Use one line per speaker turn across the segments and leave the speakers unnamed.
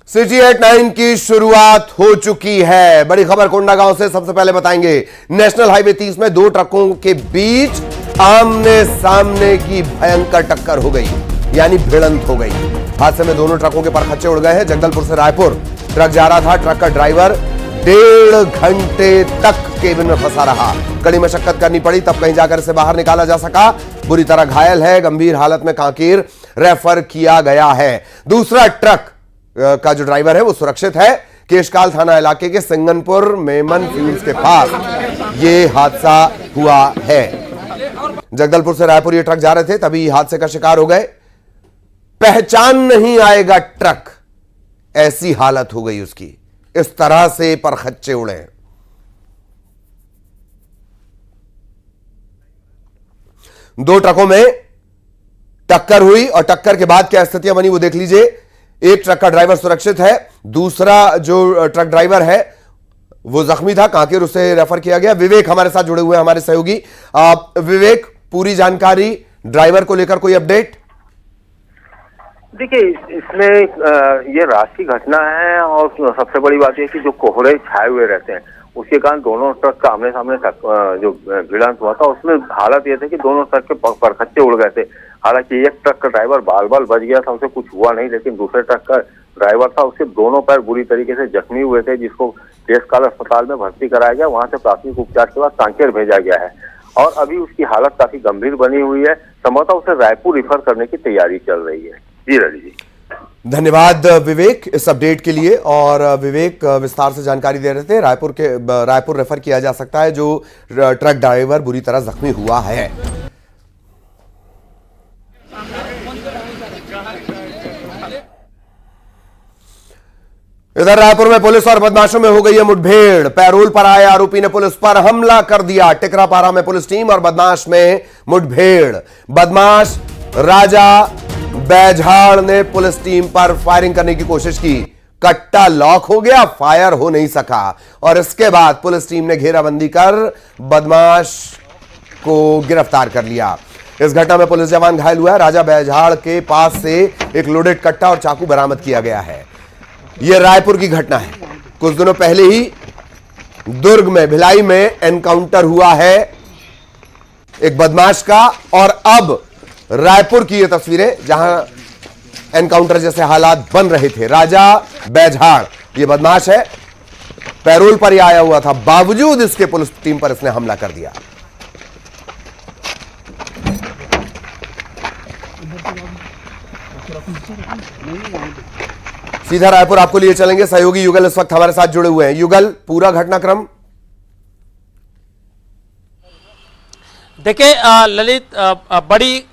City eight 9 की शुरुआत हो चुकी है। बड़ी खबर कोंडागांव से सबसे पहले बताएंगे। नेशनल हाईवे 30 में दो ट्रकों के बीच आमने सामने की भयंकर टक्कर हो गई, यानी भिड़ंत हो गई। हादसे में दोनों ट्रकों के परखच्चे उड़ गए हैं। जगदलपुर से रायपुर ट्रक जा रहा था। ट्रक का ड्राइवर 1.5 घंटे तक केबिन में फंसा रहा। कड़ी मशक्कत करनी पड़ी, तब कहीं जाकर इसे बाहर निकाला जा सका। बुरी तरह घायल है, गंभीर हालत में कांकेर रेफर किया गया है। दूसरा ट्रक का जो ड्राइवर है वो सुरक्षित है। केशकाल थाना इलाके के सिंगनपुर मेमन फ्यूल्स के पास ये हादसा हुआ है। जगदलपुर से रायपुर ये ट्रक जा रहे थे, तभी हादसे का शिकार हो गए। पहचान नहीं आएगा ट्रक, ऐसी हालत हो गई उसकी। इस तरह से परखच्चे उड़े। दो ट्रकों में टक्कर हुई और टक्कर के बाद क्या स्थितियां बनी वो देख लीजिए। एक ट्रक का ड्राइवर सुरक्षित है, दूसरा जो ट्रक ड्राइवर है वो जख्मी था, कांकेर उसे रेफर किया गया। विवेक हमारे साथ जुड़े हुए हैं, हमारे सहयोगी। विवेक, पूरी जानकारी ड्राइवर को लेकर कोई अपडेट?
देखिए, इसमें ये रात की घटना है और सबसे बड़ी बात यह कि जो कोहरे छाए हुए रहते हैं उसके कारण दोनों ट्रक का आमने सामने जो भिड़ंत हुआ था उसमें हालत यह थी कि दोनों ट्रक के परखच्चे उड़ गए थे। हालांकि एक ट्रक का ड्राइवर बाल बाल बच गया था, उसे कुछ हुआ नहीं, लेकिन दूसरे ट्रक का ड्राइवर था, उसके दोनों पैर बुरी तरीके से जख्मी हुए थे, जिसको केशकाल अस्पताल में भर्ती कराया गया। वहां से प्राथमिक उपचार के बाद कांकेर भेजा गया है और अभी उसकी हालत काफी गंभीर बनी हुई है। संभवतः उसे रायपुर रिफर करने की तैयारी चल रही है। जी रवि जी,
धन्यवाद विवेक इस अपडेट के लिए। और विवेक विस्तार से जानकारी दे रहे थे। रायपुर रेफर किया जा सकता है जो ट्रक ड्राइवर बुरी तरह जख्मी हुआ है। इधर रायपुर में पुलिस और बदमाशों में हो गई है मुठभेड़। पैरोल पर आए आरोपी ने पुलिस पर हमला कर दिया। टिकरापारा में पुलिस टीम और बदमाश में मुठभेड़। बदमाश राजा बैझाड़ ने पुलिस टीम पर फायरिंग करने की कोशिश की। कट्टा लॉक हो गया, फायर हो नहीं सका और इसके बाद पुलिस टीम ने घेराबंदी कर बदमाश को गिरफ्तार कर लिया। इस घटना में पुलिस जवान घायल हुआ है। राजा बैझाड़ के पास से एक लोडेड कट्टा और चाकू बरामद किया गया है। यह रायपुर की घटना है। कुछ दिनों पहले ही दुर्ग में भिलाई में एनकाउंटर हुआ है एक बदमाश का, और अब रायपुर की ये तस्वीरें जहां एनकाउंटर जैसे हालात बन रहे थे। राजा बैझाड़ ये बदमाश है, पैरोल पर ही आया हुआ था, बावजूद इसके पुलिस टीम पर इसने हमला कर दिया। सीधा रायपुर आपको लिए चलेंगे। सहयोगी युगल इस वक्त हमारे साथ जुड़े हुए हैं। युगल, पूरा घटनाक्रम।
देखिए ललित, बड़ी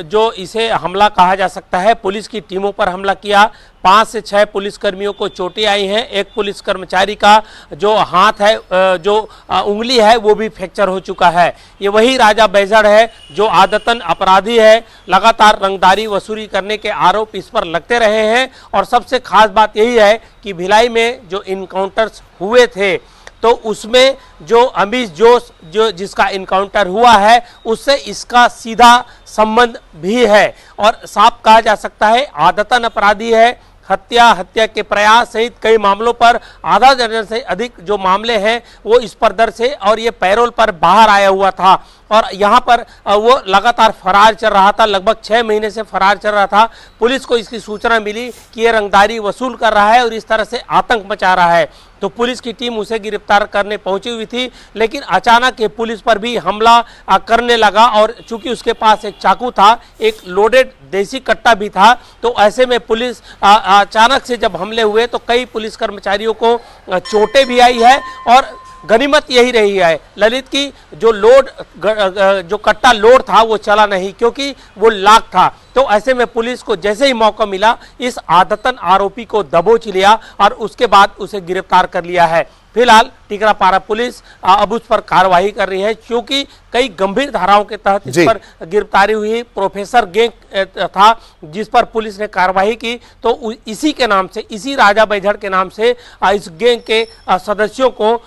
जो इसे हमला कहा जा सकता है, पुलिस की टीमों पर हमला किया। 5 से 6 पुलिसकर्मियों को चोटें आई हैं। एक पुलिस कर्मचारी का जो हाथ है, जो उंगली है, वो भी फ्रैक्चर हो चुका है। ये वही राजा बैझाड़ है जो आदतन अपराधी है। लगातार रंगदारी वसूली करने के आरोप इस पर लगते रहे हैं और सबसे खास बात यही है कि भिलाई में जो इनकाउंटर्स हुए थे तो उसमें जो अमीश जोश जो जिसका इनकाउंटर हुआ है उससे इसका सीधा संबंध भी है और साफ कहा जा सकता है आदतन अपराधी है। हत्या के प्रयास सहित कई मामलों पर आधा दर्जन से अधिक जो मामले हैं वो इस पर दर्ज है और ये पैरोल पर बाहर आया हुआ था और यहाँ पर वो लगातार फरार चल रहा था। लगभग 6 महीने से फरार चल रहा था। पुलिस को इसकी सूचना मिली कि ये रंगदारी वसूल कर रहा है और इस तरह से आतंक मचा रहा है, तो पुलिस की टीम उसे गिरफ्तार करने पहुंची हुई थी, लेकिन अचानक ये पुलिस पर भी हमला करने लगा और चूंकि उसके पास एक चाकू था, एक लोडेड देसी कट्टा भी था, तो ऐसे में पुलिस अचानक से जब हमले हुए तो कई पुलिस कर्मचारियों को चोटें भी आई है और गनीमत यही रही है ललित की जो कट्टा लोड था वो चला नहीं क्योंकि वो लॉक था। तो ऐसे में पुलिस को जैसे ही मौका मिला इस आदतन आरोपी को दबोच लिया और उसके बाद उसे गिरफ्तार कर लिया है। फिलहाल टिकरापारा पुलिस अब उस पर कार्रवाई कर रही है क्योंकि कई गंभीर धाराओं के तहत इस पर गिरफ्तारी हुई। प्रोफेसर गैंग था जिस पर पुलिस ने कार्रवाई की, तो इसी के नाम से, इसी राजा बैझाड़ के नाम से इस गैंग के सदस्यों को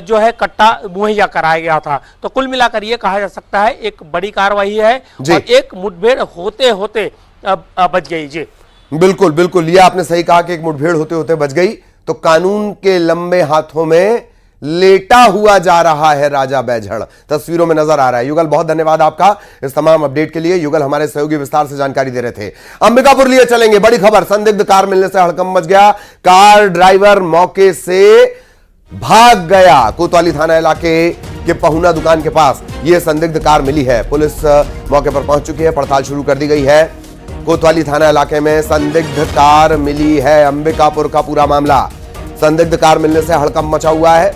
जो है कट्टा मुहैया कराया गया था। तो कुल मिलाकर ये कहा जा सकता है एक बड़ी कार्रवाई है और एक मुठभेड़ होते होते बच गई। जी
बिल्कुल बिल्कुल, ये आपने सही कहा कि एक मुठभेड़ होते होते बच गई तो कानून के लंबे हाथों में लेटा हुआ जा रहा है राजा बैझड़, तस्वीरों में नजर आ रहा है। युगल, बहुत धन्यवाद आपका इस तमाम अपडेट के लिए। युगल हमारे सहयोगी विस्तार से जानकारी दे रहे थे। अंबिकापुर लिए चलेंगे, बड़ी खबर, संदिग्ध कार मिलने से हड़कंप मच गया, कार ड्राइवर मौके से भाग गया। कोतवाली थाना इलाके के पहुना दुकान के पास यह संदिग्ध कार मिली है। पुलिस मौके पर पहुंच चुकी है, पड़ताल शुरू कर दी गई है। कोतवाली थाना इलाके में संदिग्ध कार मिली है, अंबिकापुर का पूरा मामला। संदिग्ध कार मिलने से हड़कंप मचा हुआ है,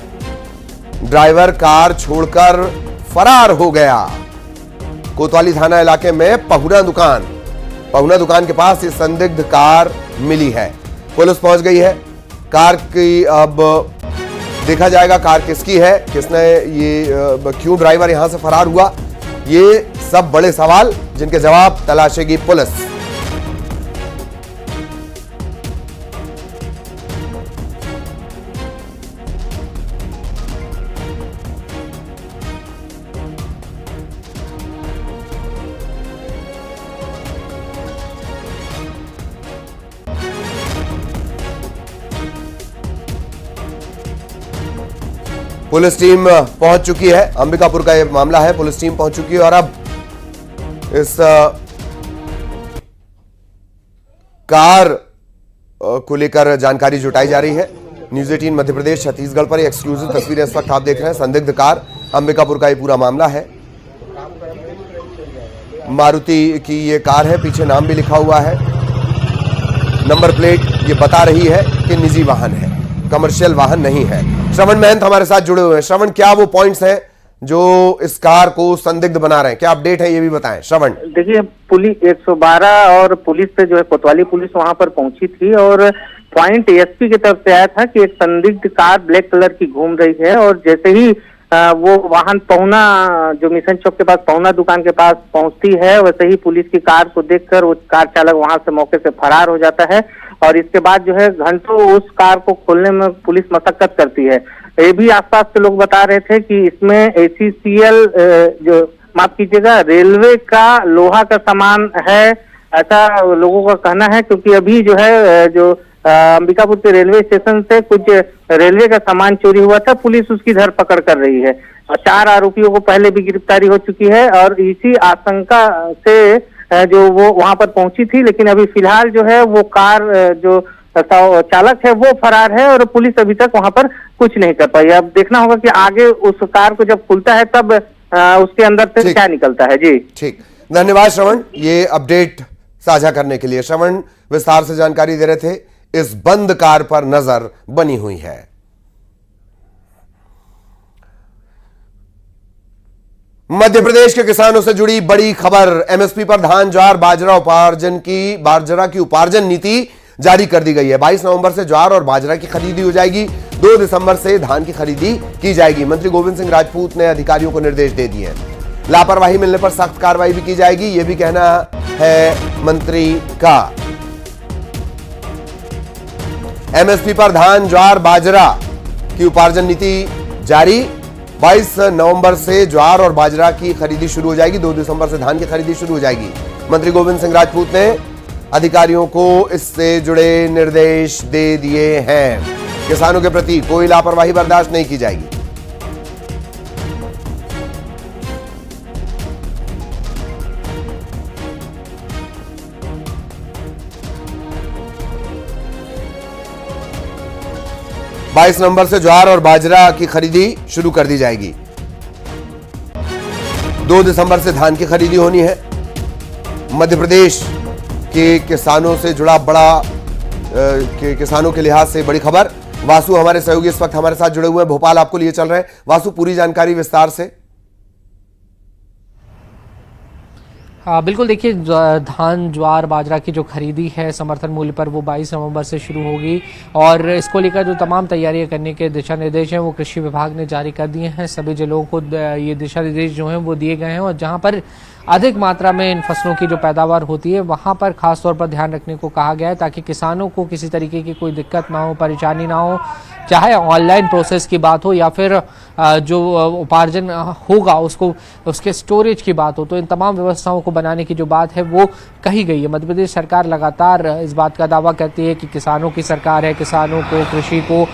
ड्राइवर कार छोड़कर फरार हो गया। कोतवाली थाना इलाके में पहुना दुकान के पास ये संदिग्ध कार मिली है। पुलिस पहुंच गई है। कार की अब देखा जाएगा कार किसकी है, किसने ये क्यों ड्राइवर यहां से फरार हुआ, ये सब बड़े सवाल जिनके जवाब तलाशेगी पुलिस। पुलिस टीम पहुंच चुकी है, अंबिकापुर का यह मामला है। पुलिस टीम पहुंच चुकी है और अब इस कार को लेकर जानकारी जुटाई जा रही है। न्यूज 18 मध्य प्रदेश छत्तीसगढ़ पर एक्सक्लूसिव तस्वीरें इस वक्त आप देख रहे हैं। संदिग्ध कार, अंबिकापुर का यह पूरा मामला है। मारुति की ये कार है, पीछे नाम भी लिखा हुआ है, नंबर प्लेट ये बता रही है कि निजी वाहन है, कमर्शियल वाहन नहीं है। श्रवण महंत हमारे साथ जुड़े हुए हैं। श्रवण, क्या वो पॉइंट्स हैं जो इस कार को संदिग्ध बना रहे हैं, क्या अपडेट है ये भी बताएं। श्रवण,
देखिए, पुलिस 112 और पुलिस से जो है कोतवाली पुलिस वहां पर पहुंची थी और पॉइंट एसपी की तरफ से आया था कि एक संदिग्ध कार ब्लैक कलर की घूम रही है और जैसे ही वो वाहन पहुना जो मिशन चौक के पास पहुना दुकान के पास पहुंचती है, वैसे ही पुलिस की कार को देखकर वो कार चालक वहां से मौके से फरार हो जाता है और इसके बाद जो है घंटों उस कार को खोलने में पुलिस मशक्कत करती है। ये भी आसपास के लोग बता रहे थे कि इसमें ACCL जो माफ कीजिएगा रेलवे का लोहा का सामान है, ऐसा लोगों का कहना है, क्योंकि अभी जो है जो अंबिकापुर के रेलवे स्टेशन से कुछ रेलवे का सामान चोरी हुआ था, पुलिस उसकी धरपकड़ कर रही है और 4 आरोपियों को पहले भी गिरफ्तारी हो चुकी है और इसी आशंका से जो वो वहां पर पहुंची थी, लेकिन अभी फिलहाल जो है वो कार जो चालक है वो फरार है और पुलिस अभी तक वहां पर कुछ नहीं कर पाई। अब देखना होगा कि आगे उस कार को जब खुलता है तब उसके अंदर से क्या निकलता है। जी
ठीक, धन्यवाद श्रवण, ये अपडेट साझा करने के लिए। श्रवण विस्तार से जानकारी दे रहे थे। इस बंद कार पर नजर बनी हुई है। मध्य प्रदेश के किसानों से जुड़ी बड़ी खबर, MSP पर धान, ज्वार, बाजरा की उपार्जन नीति जारी कर दी गई है। 22 नवंबर से ज्वार और बाजरा की खरीदी हो जाएगी, 2 दिसंबर से धान की खरीदी की जाएगी। मंत्री गोविंद सिंह राजपूत ने अधिकारियों को निर्देश दे दिए हैं। लापरवाही मिलने पर सख्त कार्रवाई भी की जाएगी, यह भी कहना है मंत्री का। MSP पर धान, ज्वार, बाजरा की उपार्जन नीति जारी, 22 नवंबर से ज्वार और बाजरा की खरीदी शुरू हो जाएगी, 2 दिसंबर से धान की खरीदी शुरू हो जाएगी। मंत्री गोविंद सिंह राजपूत ने अधिकारियों को इससे जुड़े निर्देश दे दिए हैं। किसानों के प्रति कोई लापरवाही बर्दाश्त नहीं की जाएगी। बाईस नवंबर से ज्वार और बाजरा की खरीदी शुरू कर दी जाएगी, 2 दिसंबर से धान की खरीदी होनी है। मध्य प्रदेश के किसानों से जुड़ा किसानों के लिहाज से बड़ी खबर। वासु हमारे सहयोगी इस वक्त हमारे साथ जुड़े हुए हैं, भोपाल आपको लिए चल रहे हैं। वासु, पूरी जानकारी विस्तार से।
हाँ बिल्कुल, देखिए धान, ज्वार, बाजरा की जो खरीदी है समर्थन मूल्य पर वो 22 नवंबर से शुरू होगी और इसको लेकर जो तमाम तैयारियां करने के दिशा निर्देश हैं वो कृषि विभाग ने जारी कर दिए हैं। सभी जिलों को ये दिशा निर्देश जो हैं वो दिए गए हैं और जहां पर अधिक मात्रा में इन फसलों की जो पैदावार होती है वहां पर खास तौर पर ध्यान रखने को कहा गया है, ताकि किसानों को किसी तरीके की कोई दिक्कत ना हो, परेशानी ना हो, चाहे ऑनलाइन प्रोसेस की बात हो या फिर जो उपार्जन होगा उसको उसके स्टोरेज की बात हो। तो इन तमाम व्यवस्थाओं को बनाने की जो बात है वो कही गई है। मध्य प्रदेश सरकार लगातार इस बात का दावा करती है कि किसानों की सरकार है, किसानों को, कृषि को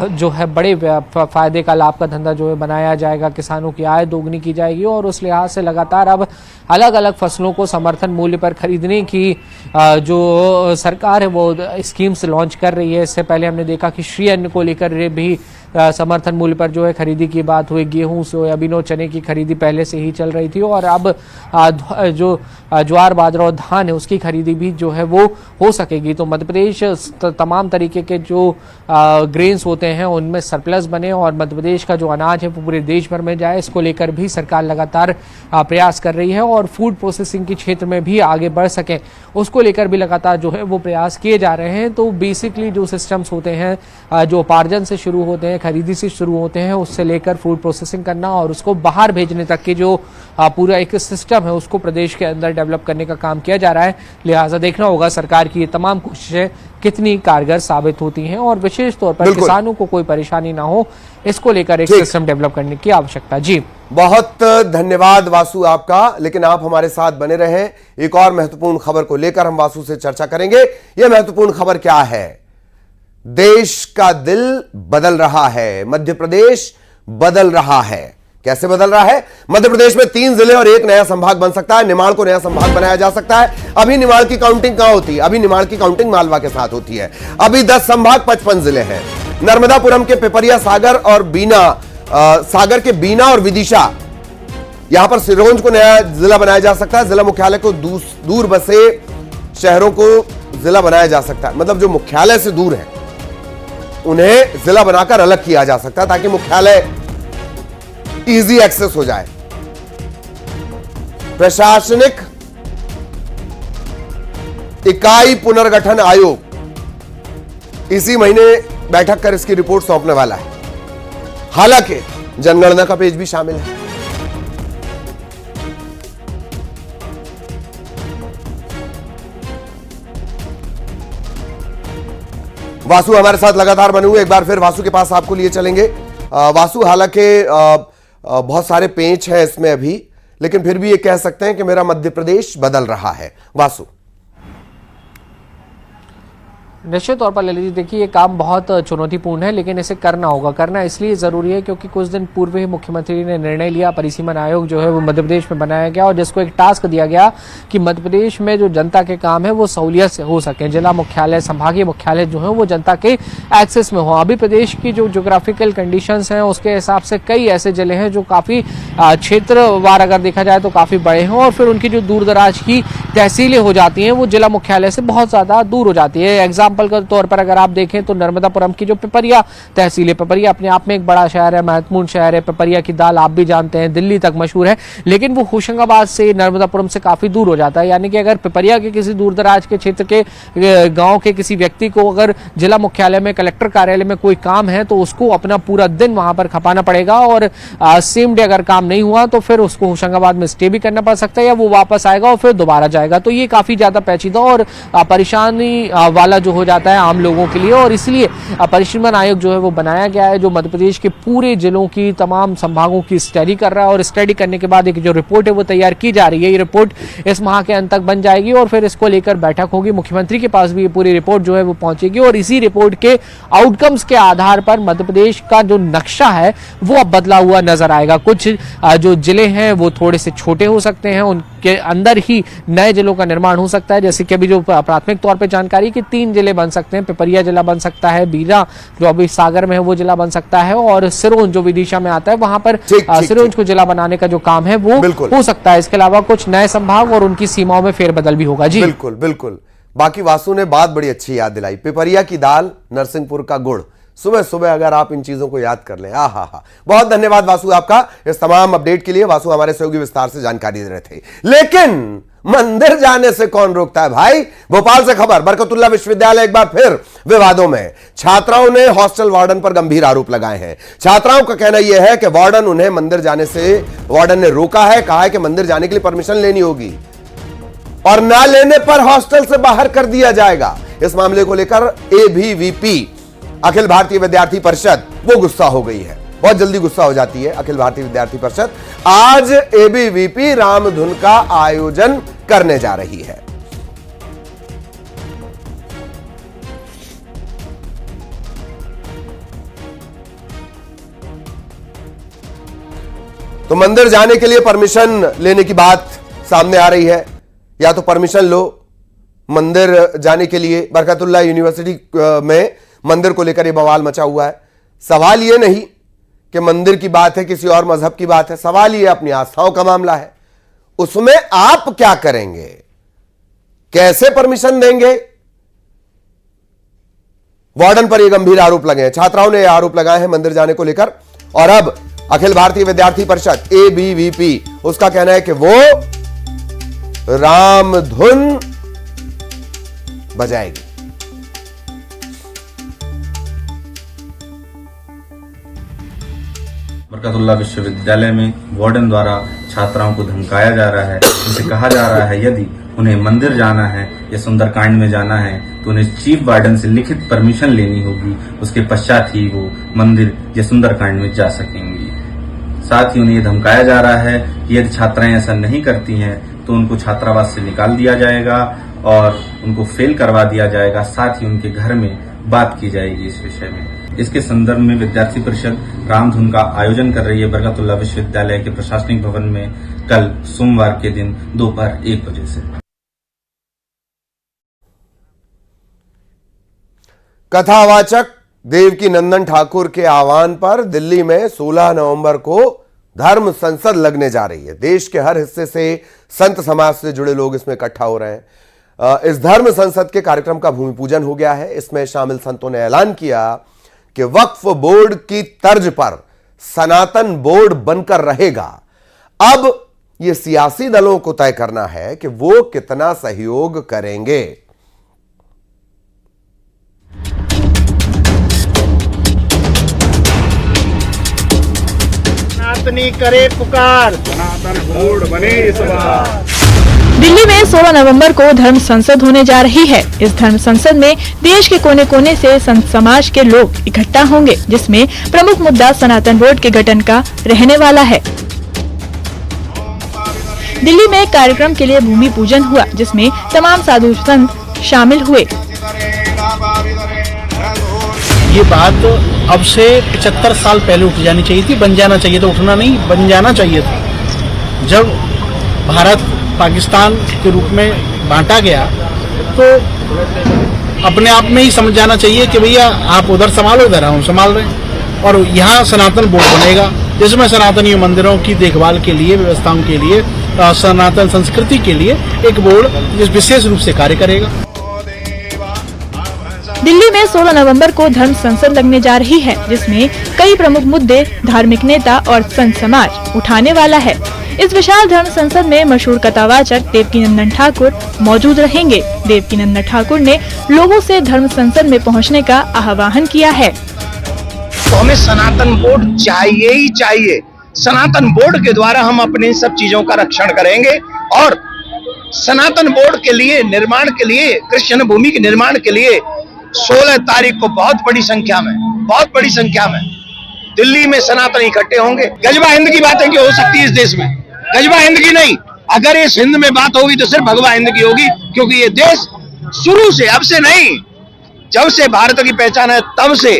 जो है बड़े फायदे का, लाभ का धंधा जो है बनाया जाएगा, किसानों की आय दोगुनी की जाएगी। और उस लिहाज से लगातार अब अलग अलग फसलों को समर्थन मूल्य पर खरीदने की जो सरकार है वो स्कीम्स लॉन्च कर रही है। इससे पहले हमने देखा कि श्री अन्न को लेकर भी समर्थन मूल्य पर जो है खरीदी की बात हुई। गेहूं, सोयाबीन और चने की खरीदी पहले से ही चल रही थी और अब जो ज्वार, बाजरा और धान है उसकी खरीदी भी जो है वो हो सकेगी। तो मध्य प्रदेश तमाम तरीके के जो ग्रेन्स होते हैं उनमें सरप्लस बने और मध्य प्रदेश का जो अनाज है वो पूरे देश भर में जाए, इसको लेकर भी सरकार लगातार प्रयास कर रही है। और फूड प्रोसेसिंग के क्षेत्र में भी आगे बढ़ सके उसको लेकर भी लगातार जो है वो प्रयास किए जा रहे हैं। तो बेसिकली जो सिस्टम्स होते हैं, जो उपार्जन से शुरू होते हैं, खरीदी से शुरू होते हैं, उससे लेकर फूड प्रोसेसिंग करना और उसको बाहर भेजने तक के जो पूरा एक सिस्टम है उसको प्रदेश के अंदर डेवलप करने का काम किया जा रहा है। लिहाजा देखना होगा सरकार की ये तमाम कोशिशें कितनी कारगर साबित होती हैं और विशेष तौर पर किसानों को कोई परेशानी ना हो, इसको लेकर एक सिस्टम डेवलप करने की आवश्यकता। जी
बहुत धन्यवाद वासु आपका, लेकिन आप हमारे साथ बने रहें। एक और महत्वपूर्ण खबर को लेकर हम वासु से चर्चा करेंगे। यह महत्वपूर्ण खबर क्या है? देश का दिल बदल रहा है, मध्य प्रदेश बदल रहा है। कैसे बदल रहा है? मध्य प्रदेश में 3 जिले और 1 नया संभाग बन सकता है। निमाड़ को नया संभाग बनाया जा सकता है। अभी निमाड़ की काउंटिंग कहां होती है? अभी निमाड़ की काउंटिंग मालवा के साथ होती है। अभी 10 संभाग 55 जिले हैं। नर्मदापुरम के पिपरिया, सागर और बीना, सागर के बीना और विदिशा, यहां पर सिरोंज को नया जिला बनाया जा सकता है। जिला मुख्यालय को दूर बसे शहरों को जिला बनाया जा सकता है। मतलब जो मुख्यालय से दूर है उन्हें जिला बनाकर अलग किया जा सकता है ताकि मुख्यालय इजी एक्सेस हो जाए। प्रशासनिक इकाई पुनर्गठन आयोग इसी महीने बैठक कर इसकी रिपोर्ट सौंपने वाला है। हालांकि जनगणना का पेज भी शामिल है। वासु हमारे साथ लगातार बने हुए, एक बार फिर वासु के पास आपको लिए चलेंगे। वासु, हालांकि बहुत सारे पेच हैं इसमें अभी, लेकिन फिर भी ये कह सकते हैं कि मेरा मध्य प्रदेश बदल रहा है। वासु,
निश्चित तौर पर ललित जी, देखिए ये काम बहुत चुनौतीपूर्ण है, लेकिन इसे करना होगा। करना इसलिए ज़रूरी है क्योंकि कुछ दिन पूर्व ही मुख्यमंत्री ने निर्णय लिया, परिसीमन आयोग जो है वो मध्य प्रदेश में बनाया गया और जिसको एक टास्क दिया गया कि मध्य प्रदेश में जो जनता के काम है वो सहूलियत से हो सके। जिला मुख्यालय, संभागीय मुख्यालय जो है वो जनता के एक्सेस में हो। अभी प्रदेश की जो जोग्राफिकल कंडीशंस हैं उसके हिसाब से कई ऐसे जिले हैं जो काफ़ी क्षेत्रवार अगर देखा जाए तो काफ़ी बड़े हैं और फिर उनकी जो दूर दराज की तहसीलें हो जाती हैं वो जिला मुख्यालय से बहुत ज़्यादा दूर हो जाती है। एग्जाम्पल के तौर पर अगर आप देखें तो नर्मदापुरम की जो पिपरिया तहसील है, पिपरिया अपने आप में एक बड़ा शहर है, महत्वपूर्ण शहर है। पिपरिया की दाल आप भी जानते हैं, दिल्ली तक मशहूर है, लेकिन वो होशंगाबाद से, नर्मदापुरम से काफी दूर हो जाता है। यानी कि अगर पिपरिया के किसी दूर दराज के क्षेत्र के गांव के किसी व्यक्ति को अगर जिला मुख्यालय में, कलेक्टर कार्यालय में कोई काम है तो उसको अपना पूरा दिन वहां पर खपाना पड़ेगा और सेम डे अगर काम नहीं हुआ तो फिर उसको होशंगाबाद में स्टे भी करना पड़ सकता है या वो वापस आएगा और फिर दोबारा जाएगा। तो ये काफी ज्यादा पेचीदा और परेशानी वाला जो हो जाता है आम लोगों के लिए और इसलिए परिसीमन आयोग जो है वो बनाया गया है जो मध्य प्रदेश के पूरे जिलों की, तमाम संभागों की स्टडी कर रहा है और स्टडी करने के बाद एक जो रिपोर्ट है वो तैयार की जा रही है। ये रिपोर्ट इस माह के अंत तक बन जाएगी और फिर इसको लेकर बैठक होगी। मुख्यमंत्री के पास भी ये पूरी रिपोर्ट जो है वो पहुंचेगी और इसी रिपोर्ट के आउटकम्स के आधार पर मध्य प्रदेश का जो नक्शा है वो अब बदला हुआ नजर आएगा। कुछ जो जिले हैं वो थोड़े से छोटे हो सकते हैं, उनके अंदर ही नए जिलों का निर्माण हो सकता है। जैसे कि अभी जो प्राथमिक तौर पर जानकारी कि 3 जिले बन सकते हैं, पिपरिया जिला बन सकता है, बीना जो अभी सागर में है वो जिला बन सकता है और सिरोंज जो विदिशा में आता है वहां पर सिरोंज को जिला बनाने का जो काम है वो हो सकता है। इसके अलावा कुछ नए संभाग और उनकी सीमाओं में फेरबदल भी होगा। जी
बिल्कुल बिल्कुल। बाकी वासु ने बात बड़ी अच्छी याद दिलाई, पिपरिया की दाल, नरसिंहपुर का गुड़। सुबह सुबह अगर आप इन चीजों को याद कर लें, हा। बहुत धन्यवाद वासु आपका इस तमाम अपडेट के लिए। वासु हमारे सहयोगी विस्तार से जानकारी दे रहे थे। लेकिन मंदिर जाने से कौन रोकता है भाई। भोपाल से खबर, बरकतुल्लाह विश्वविद्यालय एक बार फिर विवादों में। छात्राओं ने हॉस्टल वार्डन पर गंभीर आरोप लगाए हैं। छात्राओं का कहना यह है कि वार्डन उन्हें मंदिर जाने से वार्डन ने रोका है, कहा है कि मंदिर जाने के लिए परमिशन लेनी होगी और ना लेने पर हॉस्टल से बाहर कर दिया जाएगा। इस मामले को लेकर एबीवीपी अखिल भारतीय विद्यार्थी परिषद वो गुस्सा हो गई है, बहुत जल्दी गुस्सा हो जाती है अखिल भारतीय विद्यार्थी परिषद। आज एबीवीपी रामधुन का आयोजन करने जा रही है। तो मंदिर जाने के लिए परमिशन लेने की बात सामने आ रही है, या तो परमिशन लो मंदिर जाने के लिए। बरकतुल्लाह यूनिवर्सिटी में मंदिर को लेकर यह बवाल मचा हुआ है। सवाल यह नहीं कि मंदिर की बात है, किसी और मजहब की बात है, सवाल यह अपनी आस्थाओं का मामला है। उसमें आप क्या करेंगे, कैसे परमिशन देंगे? वार्डन पर यह गंभीर आरोप लगे हैं, छात्राओं ने यह आरोप लगाए हैं मंदिर जाने को लेकर। और अब अखिल भारतीय विद्यार्थी परिषद एबीवीपी उसका कहना है कि वो रामधुन बजाएगी।
बरकतुल्लाह विश्वविद्यालय में वार्डन द्वारा छात्राओं को धमकाया जा रहा है। उनसे कहा जा रहा है यदि उन्हें मंदिर जाना है या सुंदरकांड में जाना है तो उन्हें चीफ वार्डन से लिखित परमिशन लेनी होगी, उसके पश्चात ही वो मंदिर या सुंदरकांड में जा सकेंगी। साथ ही उन्हें धमकाया जा रहा है कि यदि छात्राएं ऐसा नहीं करती हैं तो उनको छात्रावास से निकाल दिया जाएगा और उनको फेल करवा दिया जाएगा। साथ ही उनके घर में बात की जाएगी इस विषय में। इसके संदर्भ में विद्यार्थी परिषद रामधुन का आयोजन कर रही है बरकतुल्लाह विश्वविद्यालय के प्रशासनिक भवन में कल सोमवार के दिन दोपहर 1 बजे से।
कथावाचक देवकी नंदन ठाकुर के आह्वान पर दिल्ली में 16 नवंबर को धर्म संसद लगने जा रही है। देश के हर हिस्से से संत समाज से जुड़े लोग इसमें इकट्ठा हो रहे हैं। इस धर्म संसद के कार्यक्रम का भूमि पूजन हो गया है। इसमें शामिल संतों ने ऐलान किया कि वक्फ बोर्ड की तर्ज पर सनातन बोर्ड बनकर रहेगा। अब यह सियासी दलों को तय करना है कि वो कितना सहयोग करेंगे।
सनातनी करे पुकार, सनातन बोर्ड बने इस बार।
दिल्ली में 16 नवंबर को धर्म संसद होने जा रही है। इस धर्म संसद में देश के कोने कोने से संत समाज के लोग इकट्ठा होंगे, जिसमें प्रमुख मुद्दा सनातन बोर्ड के गठन का रहने वाला है। दिल्ली में कार्यक्रम के लिए भूमि पूजन हुआ, जिसमें तमाम साधु संत शामिल हुए।
ये बात अब से 75 साल पहले उठ जानी चाहिए थी, बन जाना चाहिए था, उठना नहीं, बन जाना चाहिए था। जब भारत पाकिस्तान के रूप में बांटा गया तो अपने आप में ही समझ जाना चाहिए कि भैया आप उधर संभालो, इधर हम संभाल रहे हैं। और यहाँ सनातन बोर्ड बनेगा, जिसमें सनातनी मंदिरों की देखभाल के लिए, व्यवस्थाओं के लिए, सनातन संस्कृति के लिए एक बोर्ड विशेष रूप से कार्य करेगा।
दिल्ली में 16 नवंबर को धर्म संसद लगने जा रही है, जिसमें कई प्रमुख मुद्दे धार्मिक नेता और संत समाज उठाने वाला है। इस विशाल धर्म संसद में मशहूर कथावाचक देवकी नंदन ठाकुर मौजूद रहेंगे। देवकी नंदन ठाकुर ने लोगों से धर्म संसद में पहुंचने का आह्वान किया है।
तो हमें सनातन बोर्ड चाहिए ही चाहिए। सनातन बोर्ड के द्वारा हम अपनी सब चीजों का रक्षण करेंगे और सनातन बोर्ड के लिए निर्माण के लिए, कृष्ण भूमि के निर्माण के लिए 16 तारीख को बहुत बड़ी संख्या में दिल्ली में सनातन इकट्ठे होंगे। गजबा हिंद की बातें क्यों हो सकती है इस देश में? गजबा हिंद की नहीं, अगर इस हिंद में बात होगी तो सिर्फ भगवा हिंद की होगी, क्योंकि ये देश शुरू से, अब से नहीं, जब से भारत की पहचान है तब से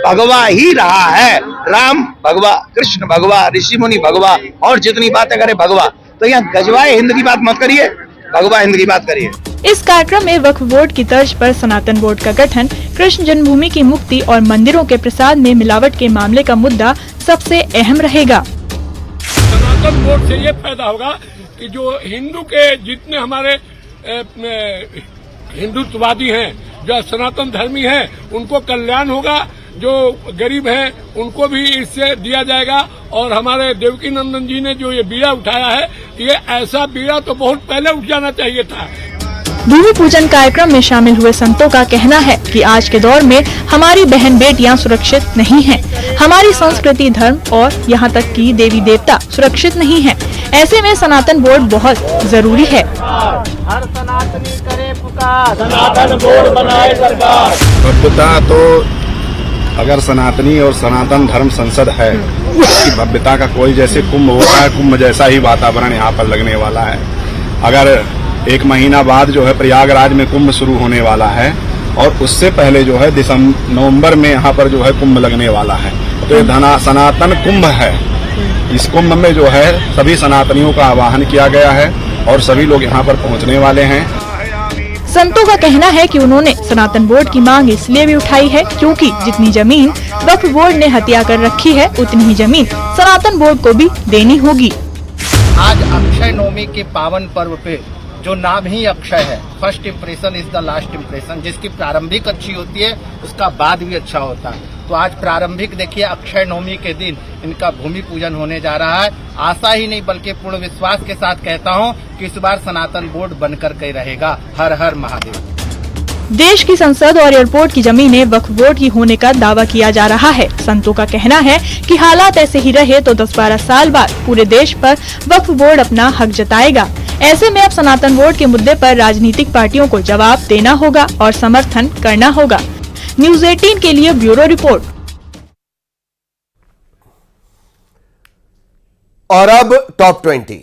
भगवा ही रहा है। राम भगवा, कृष्ण भगवा, ऋषि मुनि भगवा और जितनी बातें करे भगवा। तो यहाँ गजवा हिंद की बात मत करिए, भगवा हिंद की बात करिए।
इस कार्यक्रम में वक्फ बोर्ड की तर्ज पर सनातन बोर्ड का गठन, कृष्ण जन्मभूमि की मुक्ति और मंदिरों के प्रसाद में मिलावट के मामले का मुद्दा सबसे अहम रहेगा।
सनातन बोर्ड से ये फायदा होगा कि जो हिंदू के जितने हमारे हिंदुत्ववादी हैं, जो सनातन धर्मी हैं, उनको कल्याण होगा। जो गरीब हैं उनको भी इससे दिया जाएगा। और हमारे देवकी नंदन जी ने जो ये बीड़ा उठाया है, ये ऐसा बीड़ा तो बहुत पहले उठ जाना चाहिए था।
भूमि पूजन कार्यक्रम में शामिल हुए संतों का कहना है कि आज के दौर में हमारी बहन बेटियां सुरक्षित नहीं हैं। हमारी संस्कृति, धर्म और यहां तक कि देवी देवता सुरक्षित नहीं हैं। ऐसे में सनातन बोर्ड बहुत जरूरी है।
हर सनातनी करे पुकार, सनातन बोर्ड बनाए सरकार।
भव्यता तो अगर सनातनी और सनातन धर्म संसद है, उसकी भव्यता का कोई, जैसे कुंभ होता है, कुंभ जैसा ही वातावरण यहाँ पर लगने वाला है। अगर 1 महीना बाद जो है प्रयागराज में कुंभ शुरू होने वाला है और उससे पहले जो है नवंबर में यहाँ पर जो है कुंभ लगने वाला है, तो ये सनातन कुंभ है। इस कुंभ में जो है सभी सनातनियों का आह्वान किया गया है और सभी लोग यहाँ पर पहुँचने वाले हैं।
संतों का कहना है कि उन्होंने सनातन बोर्ड की मांग इसलिए भी उठाई है क्योंकि जितनी जमीन वक्फ बोर्ड ने हत्या कर रखी है, उतनी ही जमीन सनातन बोर्ड को भी देनी होगी।
आज अक्षय नवमी के पावन पर्व पे जो नाम ही अक्षय है, first impression is the last impression, जिसकी प्रारंभिक अच्छी होती है उसका बाद भी अच्छा होता है। तो आज प्रारंभिक देखिए अक्षय नवमी के दिन इनका भूमि पूजन होने जा रहा है। आशा ही नहीं बल्कि पूर्ण विश्वास के साथ कहता हूं कि इस बार सनातन बोर्ड बनकर के रहेगा। हर हर महादेव।
देश की संसद और एयरपोर्ट की जमीनें वक्फ बोर्ड की होने का दावा किया जा रहा है। संतों का कहना है कि हालात ऐसे ही रहे तो 10-12 साल बाद पूरे देश पर वक्फ बोर्ड अपना हक जताएगा। ऐसे में अब सनातन बोर्ड के मुद्दे पर राजनीतिक पार्टियों को जवाब देना होगा और समर्थन करना होगा। न्यूज़ 18 के लिए ब्यूरो रिपोर्ट।
और अब टॉप 20।